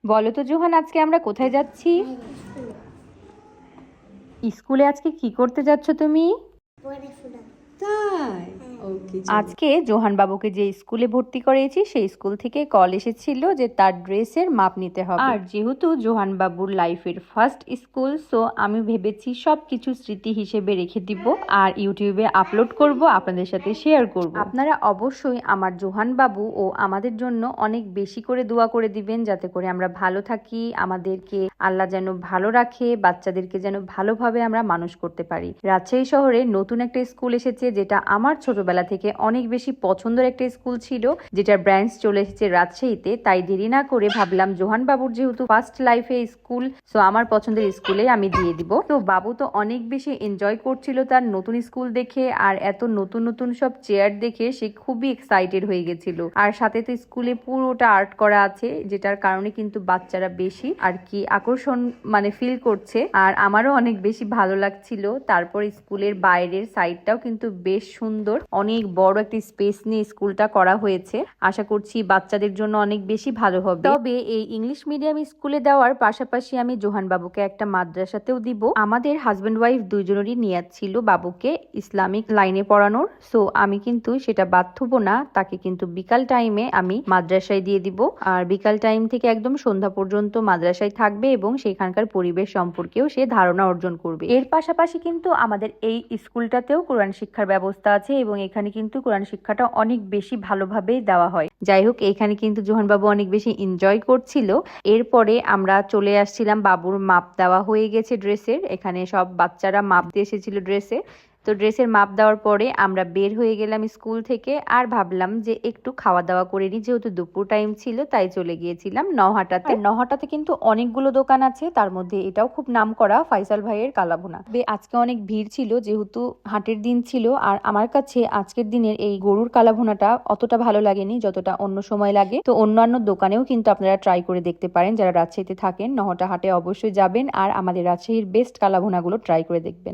বলো তো জোহান, আজকে আমরা কোথায় যাচ্ছি? স্কুলে আজকে কি করতে যাচ্ছ তুমি? তাই? ওকে, চলো। আজকে জোহান বাবুকে যে স্কুলে ভর্তি করিয়েছি সেই স্কুল থেকে কল এসেছিল যে তার ড্রেসের মাপ নিতে হবে। আর যেহেতু জোহান বাবুর লাইফের ফার্স্ট স্কুল, সো আমি ভেবেছি সবকিছু স্মৃতি হিসেবে রেখে দিব আর ইউটিউবে আপলোড করব, আপনাদের সাথে শেয়ার করব। আপনারা অবশ্যই আমার জোহান বাবু ও আমাদের জন্য অনেক বেশি করে দোয়া করে দিবেন, যাতে করে আমরা ভালো থাকি, আমাদেরকে আল্লাহ যেন ভালো রাখে, বাচ্চাদেরকে যেন ভালোভাবে আমরা মানুষ করতে পারি। রাজশাহী শহরে নতুন একটা স্কুল এসেছে, যেটা আমার ছোটবেলা থেকে অনেক বেশি পছন্দের একটা স্কুল ছিল, যেটার ব্রাঞ্চ চলে এসেছে রাজশাহীতে। তাই দেরি না করে ভাবলাম জোহান বাবুর যেহেতু ফার্স্ট লাইফে স্কুল, সো আমার পছন্দের স্কুলে আমি দিয়ে দিব। তো বাবু তো অনেক বেশি এনজয় করছিল তার নতুন স্কুল দেখে, আর এত নতুন নতুন সব চেয়ার দেখে সে খুবই এক্সাইটেড হয়ে গেছিল। আর সাথে তো স্কুলে পুরোটা আর্ট করা আছে, যেটার কারণে কিন্তু বাচ্চারা বেশি আর কি আকর্ষণ ফিল করছে। আর আমারও অনেক বেশি ভালো লাগছিল। তারপর স্কুলের বাইরের সাইডটাও কিন্তু বেশ সুন্দর, অনেক বড় একটা স্পেস নিয়ে স্কুলটা করা হয়েছে। আশা করছি বাচ্চাদের জন্য অনেক বেশি ভালো হবে। তবে এই ইংলিশ মিডিয়াম স্কুলে দেওয়ার পাশাপাশি আমি জোহান বাবুকে একটা মাদ্রাসাতেও দিব। আমাদের হাজবেন্ড ওয়াইফ দুইজনেরই নিয়াত ছিল বাবুকে ইসলামিক লাইনে পড়ানোর, সো আমি কিন্তু সেটা বাদ থুবো না। তাকে কিন্তু বিকাল টাইমে আমি মাদ্রাসায় দিয়ে দিব, আর বিকাল টাইম থেকে একদম সন্ধ্যা পর্যন্ত মাদ্রাসায় থাকবে এবং সেখানকার পরিবেশ সম্পর্কেও সে ধারণা অর্জন করবে। এর পাশাপাশি কিন্তু আমাদের এই স্কুলটাতেও কোরআন শিক্ষার ব্যবস্থা আছে এবং এখানে কিন্তু কোরআন শিক্ষাটা অনেক বেশি ভালোভাবেই দেওয়া হয়। যাই হোক, এখানে কিন্তু জোহান বাবু অনেক বেশি এনজয় করছিল। এরপরে আমরা চলে আসছিলাম, বাবুর মাপ দেওয়া হয়ে গেছে ড্রেসের। এখানে সব বাচ্চারা মাপ দিয়ে এসেছিল ড্রেসে। তো ড্রেসের মাপ দেওয়ার পরে আমরা বের হয়ে গেলাম স্কুল থেকে, আর ভাবলাম যে একটু খাওয়া দাওয়া করে নিই, যেহেতু দুপুর টাইম ছিল। তাই চলে গিয়েছিলাম নহাটাতে। নহাটাতে কিন্তু অনেকগুলো দোকান আছে, তার মধ্যে এটাও খুব নাম করা ফাইসাল ভাইয়ের কালাভুনা। আজকে অনেক ভিড় ছিল যেহেতু হাটের দিন ছিল, আর আমার কাছে আজকের দিনের এই গরুর কালাভুনাটা অতটা ভালো লাগেনি যতটা অন্য সময় লাগে। তো অন্যান্য দোকানেও কিন্তু আপনারা ট্রাই করে দেখতে পারেন, যারা রাজশাহীতে থাকেন। নহটা হাটে অবশ্যই যাবেন আর আমাদের রাজশাহীর বেস্ট কালাভুনাগুলো ট্রাই করে দেখবেন।